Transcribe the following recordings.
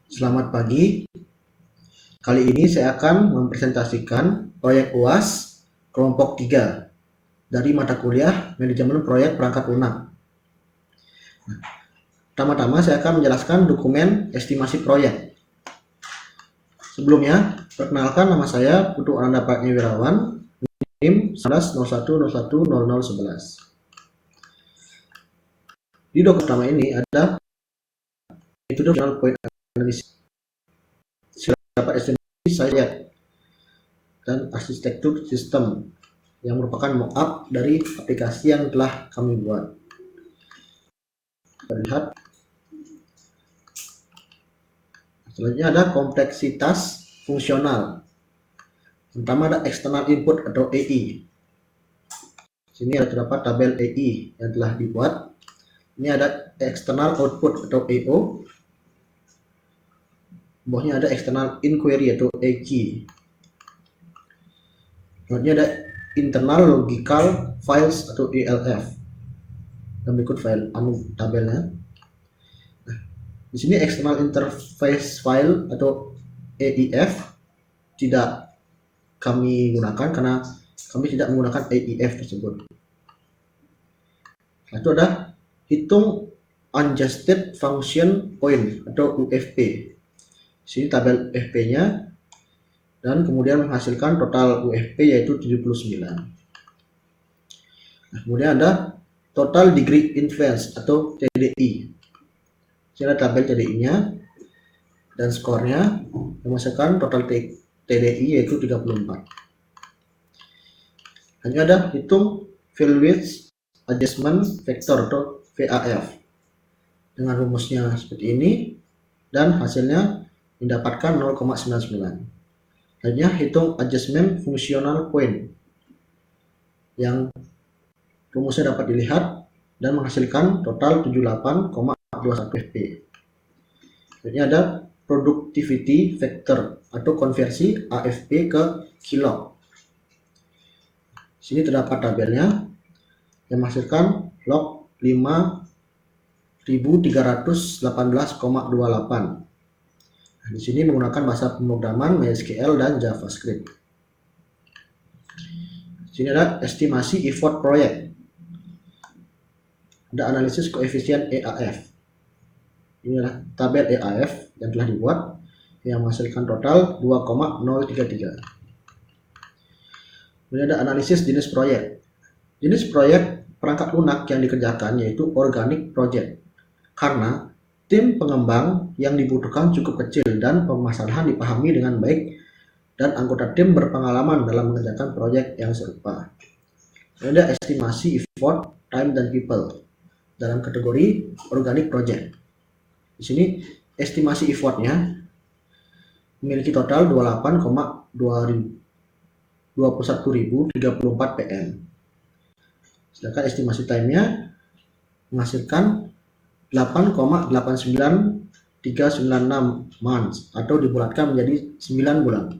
Selamat pagi. Kali ini saya akan mempresentasikan proyek UAS kelompok 3 dari mata kuliah Manajemen Proyek Perangkat Lunak. Pertama-tama saya akan menjelaskan dokumen estimasi proyek. Sebelumnya, perkenalkan, nama saya Putu Ananda Wirawan, NIM 1101010011. Di dokumen pertama ini ada metode final point analysis, dapat estimasi saya dan arsitektur sistem yang merupakan mock-up dari aplikasi yang telah kami buat. Terlihat. Selanjutnya ada kompleksitas fungsional. Pertama ada external input atau EI. Sini ada terdapat tabel EI yang telah dibuat. Ini ada external output atau EO. Bawahnya ada external inquiry atau EQ. Selanjutnya ada internal logical files atau ELF. Dan berikut file tabelnya. Nah, di sini external interface file atau EIF tidak kami gunakan karena kami tidak menggunakan EIF tersebut. Itu ada hitung unadjusted function point atau UFP. Di sini tabel UFP-nya dan kemudian menghasilkan total UFP yaitu 79. Nah, kemudian ada total degree influence atau TDI. Ini ada tabel TDI-nya dan skornya menghasilkan total TDI yaitu 34. Hanya ada hitung field width adjustment factor atau VAF dengan rumusnya seperti ini dan hasilnya mendapatkan 0,99. Hanya hitung adjustment functional point yang rumusnya dapat dilihat dan menghasilkan total 78,21 FP. Selanjutnya ada productivity factor atau konversi AFP ke kilo. Sini terdapat tabelnya yang menghasilkan log 5318,28. Nah, di sini menggunakan bahasa pemrograman MySQL dan JavaScript. Sini ada estimasi effort proyek. Ada analisis koefisien EAF. Inilah tabel EAF yang telah dibuat yang menghasilkan total 2,033. Kemudian ada analisis jenis proyek. Jenis proyek perangkat lunak yang dikerjakan yaitu organic project karena tim pengembang yang dibutuhkan cukup kecil dan permasalahan dipahami dengan baik dan anggota tim berpengalaman dalam mengerjakan proyek yang serupa. Ada estimasi effort, time, dan people dalam kategori organic project. Di sini estimasi effortnya memiliki total 21.034 PM. Sedangkan estimasi time-nya menghasilkan 8,89396 months atau dibulatkan menjadi 9 bulan.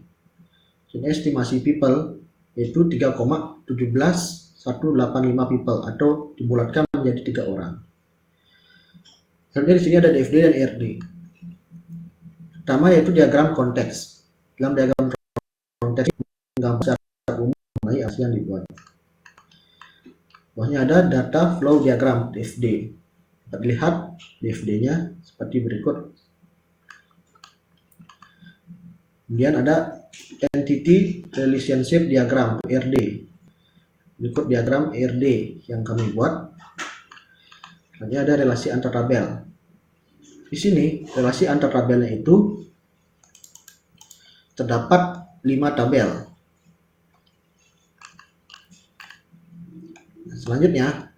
Dan estimasi people yaitu 3,17185 people atau dibulatkan menjadi 3 orang. Selanjutnya di sini ada DFD dan ERD. Pertama yaitu diagram konteks. Dalam diagram konteks gambar secara umum mengenai hasil yang dibuat. Bawahnya ada data flow diagram DFD. Dapat dilihat DFD-nya seperti berikut. Kemudian ada entity relationship diagram ERD. Berikut diagram ERD yang kami buat. Selanjutnya ada relasi antar tabel. Di sini relasi antar tabelnya itu terdapat 5 tabel. Selanjutnya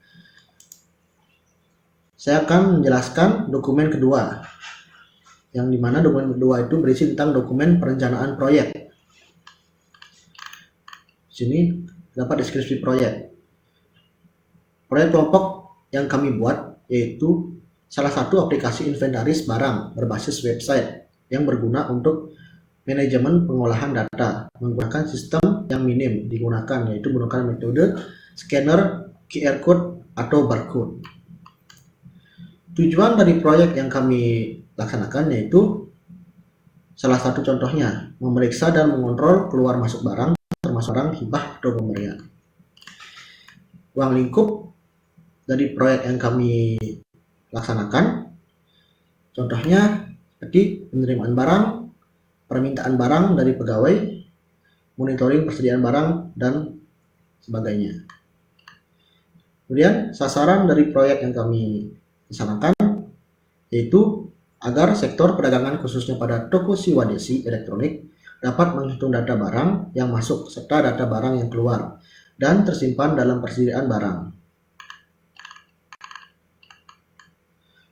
saya akan menjelaskan dokumen kedua, yang dimana dokumen kedua itu berisi tentang dokumen perencanaan proyek. Di sini dapat deskripsi proyek. Proyek kelompok yang kami buat yaitu salah satu aplikasi inventaris barang berbasis website yang berguna untuk manajemen pengolahan data menggunakan sistem yang minim digunakan, yaitu menggunakan metode scanner QR code atau barcode. Tujuan dari proyek yang kami laksanakan yaitu Salah satu contohnya, memeriksa dan mengontrol keluar masuk barang, termasuk barang hibah atau pemberian. Ruang lingkup dari proyek yang kami laksanakan, contohnya seperti penerimaan barang, permintaan barang dari pegawai, monitoring persediaan barang, dan sebagainya. Kemudian sasaran dari proyek yang kami laksanakan yaitu agar sektor perdagangan khususnya pada toko Siwadesi elektronik dapat menghitung data barang yang masuk serta data barang yang keluar dan tersimpan dalam persediaan barang.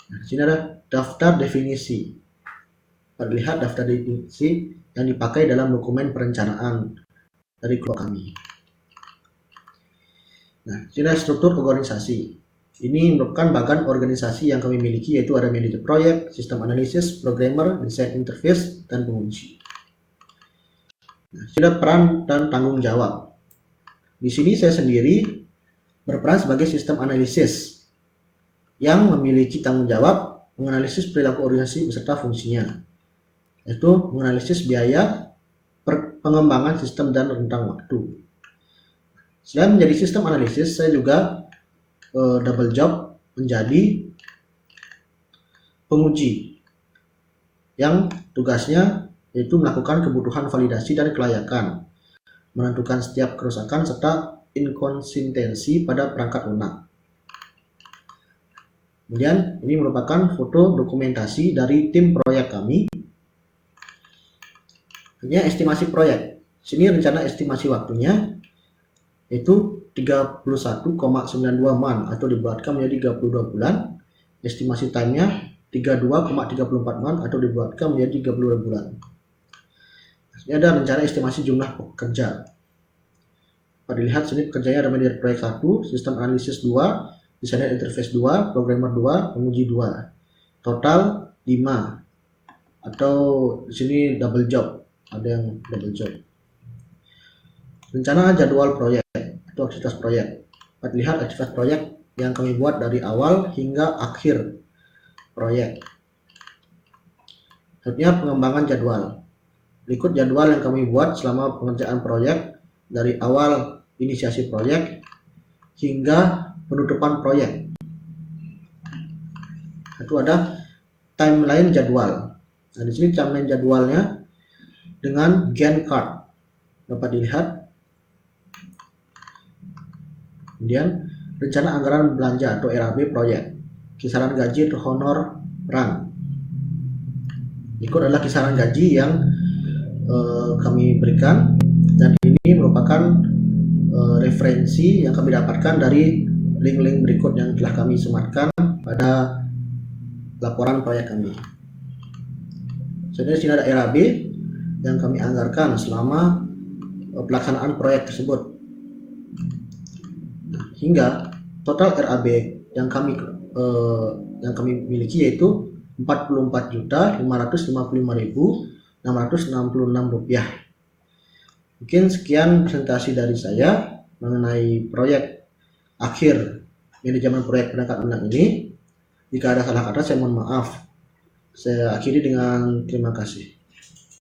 Nah, di sini ada daftar definisi. Terlihat daftar definisi yang dipakai dalam dokumen perencanaan dari kelompok kami. Nah, di sini ada struktur organisasi. Ini merupakan bagan organisasi yang kami miliki, yaitu ada manajer proyek, sistem analisis, programmer, desain interface, dan penguji. Nah, sudah peran dan tanggung jawab. Di sini saya sendiri berperan sebagai sistem analisis yang memiliki tanggung jawab menganalisis perilaku organisasi beserta fungsinya, yaitu menganalisis biaya, pengembangan sistem, dan rentang waktu. Selain menjadi sistem analisis, saya juga double job menjadi penguji yang tugasnya yaitu melakukan kebutuhan validasi dan kelayakan, menentukan setiap kerusakan serta inkonsistensi pada perangkat lunak. Kemudian ini merupakan foto dokumentasi dari tim proyek kami. Ini estimasi proyek. Sini rencana estimasi waktunya yaitu 31,92 man atau dibuatkan menjadi 32 bulan. Estimasi time-nya 32,34 man atau dibuatkan menjadi 32 bulan. Ini ada rencana estimasi jumlah pekerja. Pada dilihat sini pekerjanya ada manajer proyek 1, sistem analisis 2, desainer interface 2, programmer 2, penguji 2. Total 5. Atau di sini double job. Ada yang double job. Rencana jadwal proyek atau aktivitas proyek. Pada lihat aktivitas proyek yang kami buat dari awal hingga akhir proyek. Selanjutnya pengembangan jadwal. Berikut jadwal yang kami buat selama pengerjaan proyek dari awal inisiasi proyek hingga penutupan proyek. Itu ada timeline jadwal. Nah, di sini timeline jadwalnya dengan Gantt chart dapat dilihat. Kemudian rencana anggaran belanja atau RAB proyek, kisaran gaji atau honor run. Berikut adalah kisaran gaji yang kami berikan, dan ini merupakan referensi yang kami dapatkan dari link-link berikut yang telah kami sematkan pada laporan proyek kami. Selanjutnya di sini ada RAB yang kami anggarkan selama pelaksanaan proyek tersebut. Hingga total RAB yang kami miliki yaitu Rp44.555.666. Mungkin sekian presentasi dari saya mengenai proyek akhir manajemen proyek perangkat lunak ini. Jika ada salah kata saya mohon maaf. Saya akhiri dengan terima kasih.